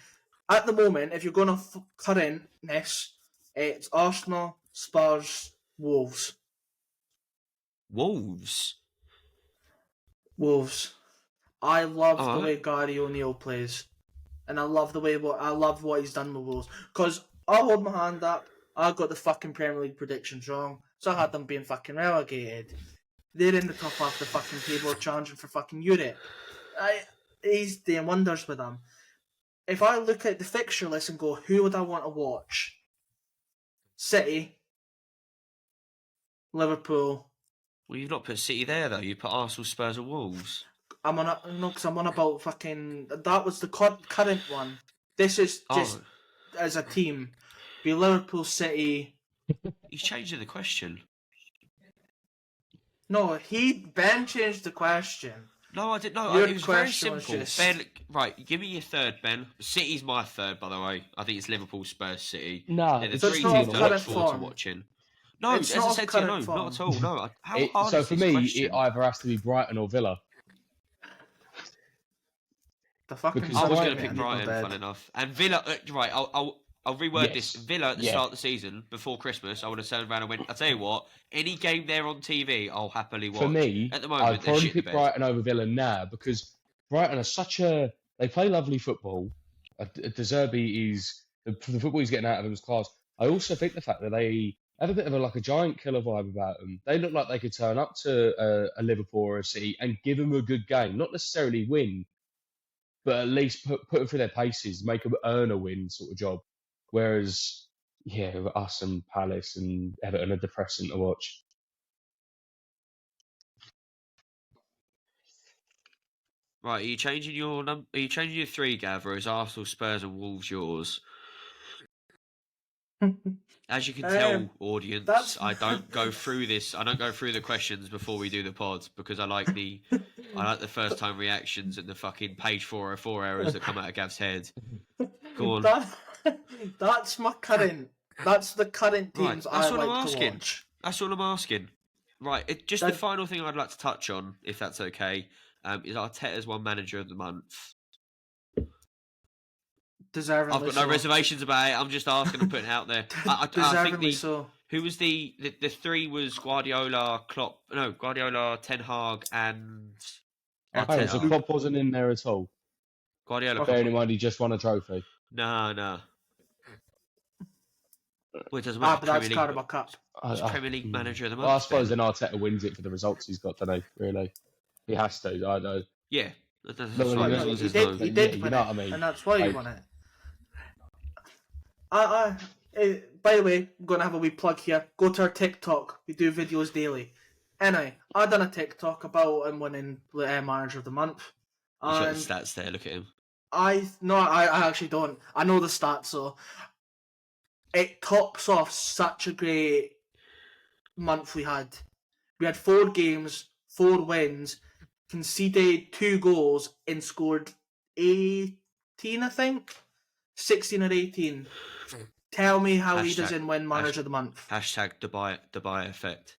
At the moment, if you're going to currentness, it's Arsenal, Spurs, Wolves. Wolves. I love the Alright. way Gary O'Neill plays, and I love what he's done with Wolves. Because I'll hold my hand up. I got the fucking Premier League predictions wrong, so I had them being fucking relegated. They're in the top half of the fucking table, challenging for fucking Europe. He's doing wonders with them. If I look at the fixture list and go, who would I want to watch? City, Liverpool. Well, you've not put City there though. You put Arsenal, Spurs, and Wolves. I'm on about fucking. That was the current one. This is just as a team. Be Liverpool, City. He's changing the question. No, Ben changed the question. No, I didn't know. Your It was very question was simple. just- Ben, right, give me your third, Ben. City's my third, by the way. I think it's Liverpool, Spurs, City. No, They're the So three it's not teams of I look current forward to form. watching. No, It's as not I of said to you, no, current form. not at all. No, how hard so is for this me, question? it either has to be Brighton or Villa. The fucking Because I was Brighton- going to pick Brighton, fun enough. And Villa, right, I'll reword this. Yes. Villa at the Yeah. start of the season, before Christmas, I would have turned around and went, I'll tell you what, any game there on TV, I'll happily watch. For me, At the moment, I'd they're probably shit the pick bed. Brighton over Villa now, because Brighton are they play lovely football. De Zerbi the football he's getting out of them is class. I also think the fact that they have a bit of a giant killer vibe about them. They look like they could turn up to a Liverpool or a City and give them a good game, not necessarily win, but at least put them through their paces, make them earn a win sort of job. Whereas, yeah, us and Palace and Everton are depressing to watch. Right, are you changing your Are you changing your 3, Gav, or is Arsenal, Spurs, and Wolves yours? As you can tell, audience, that's- I don't go through this. I don't go through the questions before we do the pod, because I like the first time reactions and the fucking page 404 errors that come out of Gav's head. Go on. That's my current. That's the current Right, teams that's I what I'm like to asking. watch. That's all I'm asking. Right, just the final thing I'd like to touch on, if that's okay, is Arteta's one manager of the month. Deservingly I've got no so. reservations about it. I'm just asking and putting it out there. I think Deservingly so. who was the 3 was Guardiola, Ten Hag, and Oh, so Arteta. Klopp wasn't in there at all. Guardiola. Bearing in mind he just won a trophy. No. Well, it doesn't But matter. that's Premier Carabao League. Cup. He's Premier League manager of the month. Well, I suppose Ben. then Arteta wins it for the results he's got today. Really, he has to. I know. Yeah, that's No, right. no, As long no, as He there's did. no- He did Yeah, you win know it, what I mean. and that's why he Like- won it. By the way, I'm gonna have a wee plug here. Go to our TikTok. We do videos daily. Anyway, I done a TikTok about him winning Manager of the Month. He's got the And stats there. Look at him. I actually don't. I know the stats, so it tops off such a great month we had. We had 4 games, 4 wins, conceded 2 goals and scored 18, I think, 16 or 18. Tell me how he doesn't win Manager of the Month. Hashtag Dubai effect.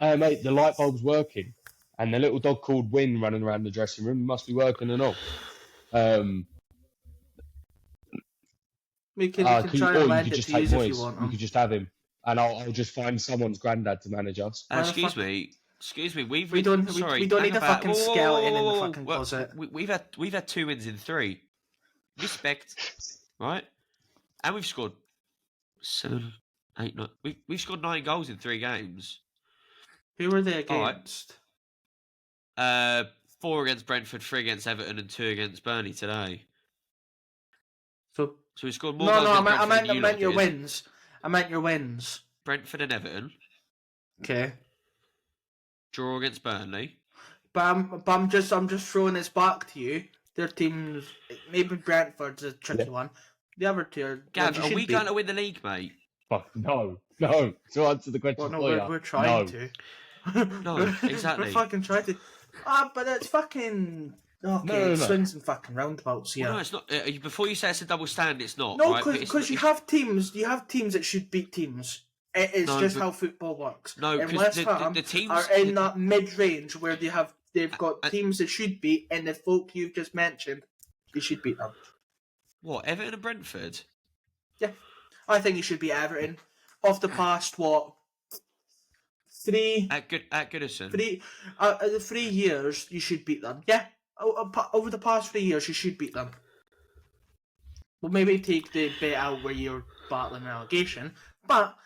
Mate, the light bulb's working, and the little dog called Win running around the dressing room must be working and all. We can try and lend it to you if you want. You could just have him, and I'll just find someone's granddad to manage us. Excuse me. We don't need a fucking skeleton in the fucking closet. We've had 2 wins in 3. Respect, right? And we've scored 7, 8, 9. We've scored 9 goals in 3 games. Who were they against? 4 against Brentford, 3 against Everton, and 2 against Burnley today. So we scored more goals than Brentford than you meant your wins. I meant your wins. Brentford and Everton. Okay. Draw against Burnley. But I'm just throwing this back to you. Their teams, maybe Brentford's a tricky one. The other 2 are... Gav, are we going to win the league, mate? Fuck, no. To answer the question we're trying to. No, exactly. We're fucking trying to. But it's fucking... Okay, no. Swings and fucking roundabouts, yeah. Well, no, it's not. Before you say it's a double stand, it's not. No, because you have teams that should beat teams. It's just how football works. No, because the teams are in that mid-range where they've got teams that should beat, and the folk you've just mentioned, you should beat them. What, Everton and Brentford? Yeah, I think you should beat Everton. Off the past, 3 at Goodison? 3 years, you should beat them. Yeah. Over the past 3 years, you should beat them. Well, maybe take the bit out where you're battling relegation, but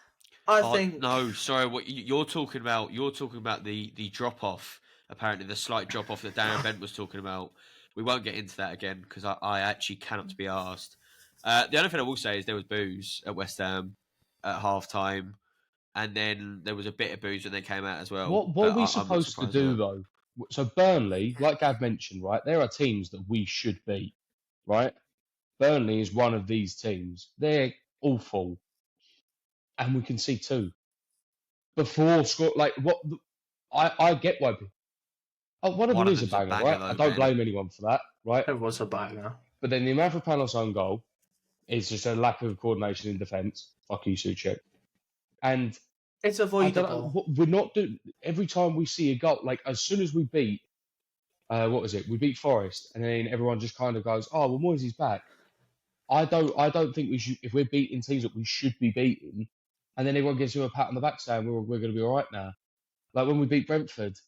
I think no. Sorry, what you're talking about? You're talking about the drop off. Apparently, the slight drop off that Darren Bent was talking about. We won't get into that again because I actually cannot be asked. The only thing I will say is there was booze at West Ham at half time, and then there was a bit of booze when they came out as well. What are we supposed to do though? So Burnley, like Gav mentioned, right, there are teams that we should beat, right? Burnley is one of these teams. They're awful. And we can see 2. Before score, like, what... I get why... one of them is a banger, right? I don't blame anyone for that, right? It was a banger. But then the Mavropanos own goal is just a lack of coordination in defence. Fuck you, Suchek. And... It's avoidable. We're not doing... Every time we see a goal, like, as soon as we beat... what was it? We beat Forest, and then everyone just kind of goes, "Oh, well, Moyes is back." I don't think we should... If we're beating teams that we should be beating, and then everyone gives you a pat on the back saying we're going to be all right now. Like when we beat Brentford.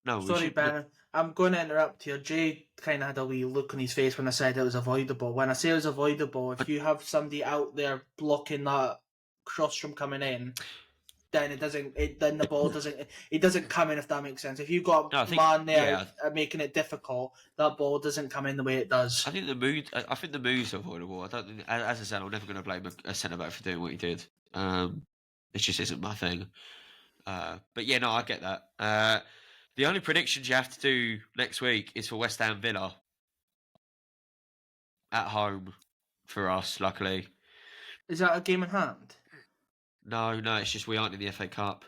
No, sorry, Ben. I'm going to interrupt here. Jay kind of had a wee look on his face when I said it was avoidable. When I say it was avoidable, if you have somebody out there blocking that cross from coming in, then then the ball doesn't come in, if that makes sense. If you've got a man there making it difficult, that ball doesn't come in the way it does. I think the move's avoidable. I don't think, as I said, I'm never going to blame a centre back for doing what he did. It just isn't my thing. But yeah, no, I get that. The only predictions you have to do next week is for West Ham Villa at home for us, luckily. Is that a game in hand? No, it's just we aren't in the FA Cup.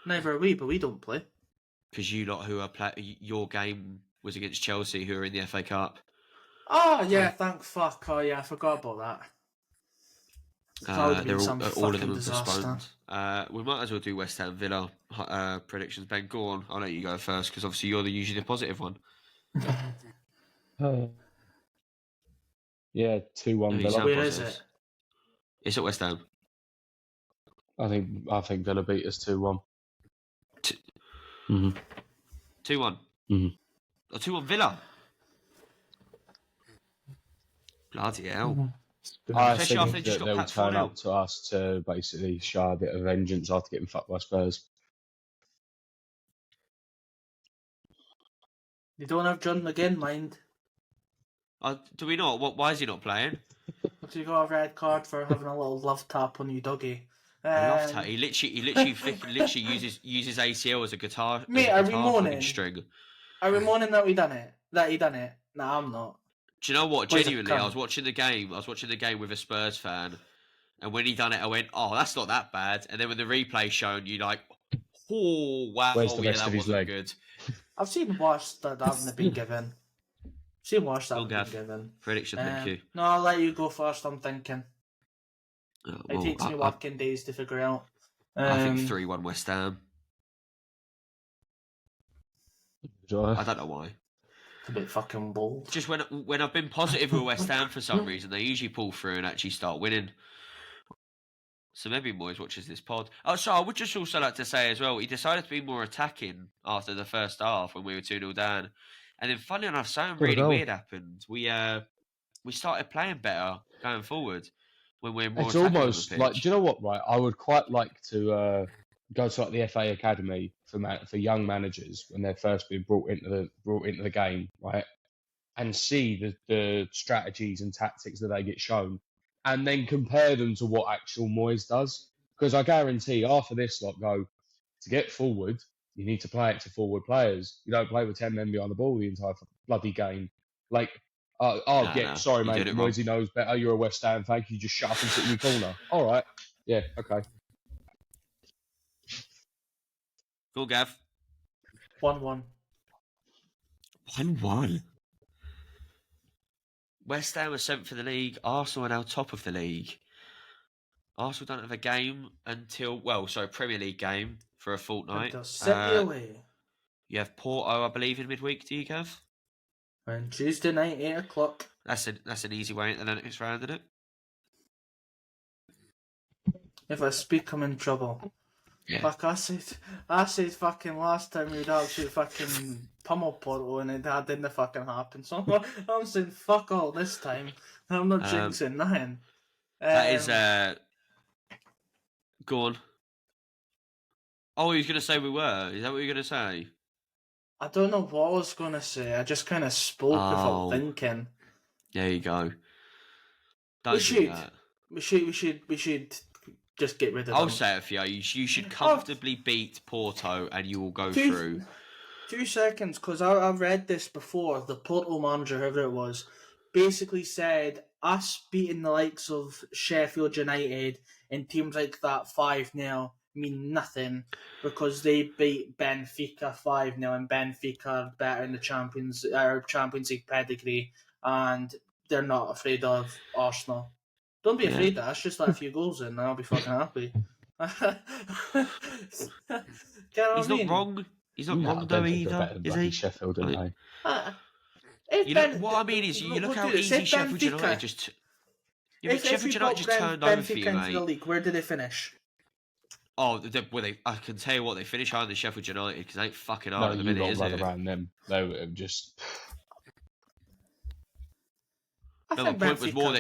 Neither are we, but we don't play. Because you lot who are your game was against Chelsea, who are in the FA Cup. Oh yeah, thank fuck. Oh yeah, I forgot about that. They're all of them postponed. We might as well do West Ham Villa predictions. Ben, go on. I'll let you go first because obviously you're usually the positive one. Yeah, 2-1 Villa. Where is it? It's at West Ham. I think Villa beat us 2-1. 2-1. Mm-hmm. 2-1 Villa. Bloody hell. Mm-hmm. I think that they'll turn up to us to basically show a bit of vengeance after getting fucked by Spurs. You don't have John McGinn, mind. Do we not? Why is he not playing? Because you got a red card for having a little love tap on you doggy. Love tap. He literally uses ACL as a guitar. Mate, are we mourning? String. Are we mourning that we done it? That he done it? Nah, I'm not. Do you know what? Genuinely, I was watching the game. With a Spurs fan, and when he done it, I went, "Oh, that's not that bad." And then when the replay shown, you like, Oh wow! Where's the Yeah, rest that of his wasn't leg? good. I've seen worse that haven't been given. Seen worse that Go on, haven't been Gav. given. Prediction, thank you. No, I'll let you go first. I'm thinking. It takes me I working days to figure out. think 3-1 West Ham. I don't know why. It's a bit fucking bold. Just when I've been positive with West Ham for some reason, they usually pull through and actually start winning. So maybe Moyes watches this pod. Oh, so I would just also like to say as well, he decided to be more attacking after the first half when we were 2-0 down. And then, funny enough, something really weird happened. We started playing better going forward when we're more It's attacking almost on the pitch. like, do you know what? Right, I would quite like to go to like the FA Academy for young managers when they're first being brought into the game, right, and see the strategies and tactics that they get shown, and then compare them to what actual Moyes does. Because I guarantee after this lot go to get forward, you need to play it to forward players. You don't play with 10 men behind the ball the entire bloody game. Like, sorry, you mate. did it wrong. Moisey knows better. You're a West Ham fan. You just shut up and sit in your corner. All right. Yeah, okay. Go, Gav. 1-1. 1-1. West Ham are 7th for the league. Arsenal are now top of the league. Arsenal don't have a game until, Premier League game for a fortnight. Until City away. You have Porto, I believe, in midweek, do you, Gav? And Tuesday night, 8 o'clock. That's an easy way into the next round, isn't it? If I speak, I'm in trouble. Yeah. Like I said fucking last time we'd actually fucking pummel Porto and that didn't fucking happen. So I'm saying fuck all this time. I'm not jinxing nothing. That is, go on. Oh, he was going to say we were. Is that what you were going to say? I don't know what I was going to say. I just kind of spoke without thinking. There you go. We should just get rid of them. I'll say it for you. You should comfortably beat Porto and you will go through. 2 seconds, because I read this before. The Porto manager, whoever it was, basically said us beating the likes of Sheffield United and teams like that 5-0 mean nothing because they beat Benfica 5-0 and Benfica are better in the Champions League pedigree and they're not afraid of Arsenal. Don't be afraid of that. It's just like a few goals in and I'll be fucking happy. He's not wrong. He's not wrong though either, is he? Sheffield, don't what I mean is, you look how easy Sheffield United just... Sheffield United just turned over for you, mate. The league, where did they finish? Oh, I can tell you what, they finished higher than Sheffield United because they ain't fucking hard at the minute, is it? Around them. They were just... My point was more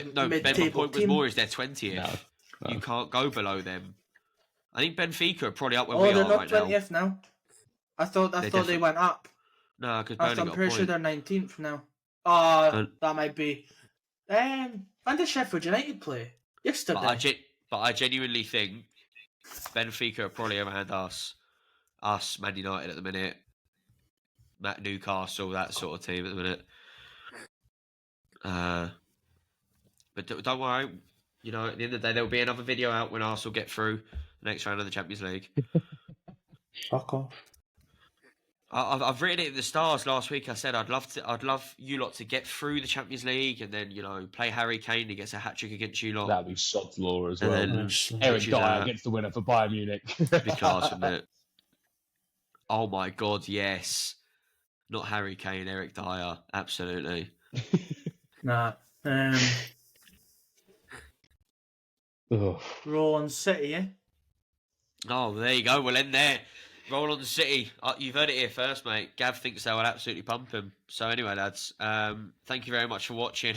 is they're 20th. No. You can't go below them. I think Benfica are probably up where we are right now. Oh, they're not 20th now. I thought they went up. No, because Burnley got a point. I'm pretty sure they're 19th now. That might be. When did Sheffield United play? Yesterday. But I genuinely think Benfica are probably around us, Man United at the minute, Newcastle, that sort of team at the minute. But don't worry, at the end of the day, there'll be another video out when Arsenal get through the next round of the Champions League. Fuck off. I've written it in the stars last week. I said I'd love you lot to get through the Champions League and then play Harry Kane. He gets a hat trick against you lot. That'd be sod's law as well. Then, Eric Dyer gets the winner for Bayern Munich. Be class, wouldn't it? Oh my god, yes. Not Harry Kane, Eric Dyer. Absolutely. Nah. Roll on City, eh? Oh, there you go. We'll end there. Roll on the City. You've heard it here first, mate. Gav thinks they will absolutely pump him. So anyway, lads, thank you very much for watching.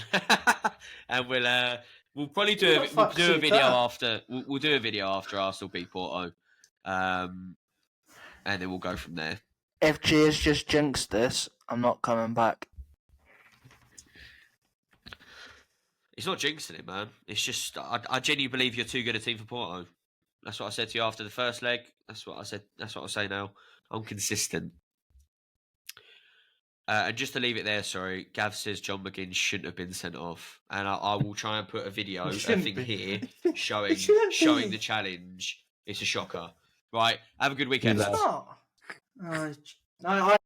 And we'll probably do a video after. We'll do a video after Arsenal beat Porto, and then we'll go from there. If Jay's just jinxed this, I'm not coming back. It's not jinxing it, man. It's just I genuinely believe you're too good a team for Porto. That's what I said to you after the first leg. That's what I said. That's what I say now. I'm consistent. And just to leave it there, sorry, Gav says John McGinn shouldn't have been sent off, and I will try and put a video, here, showing the challenge. It's a shocker. Right. Have a good weekend, It's lads. not. I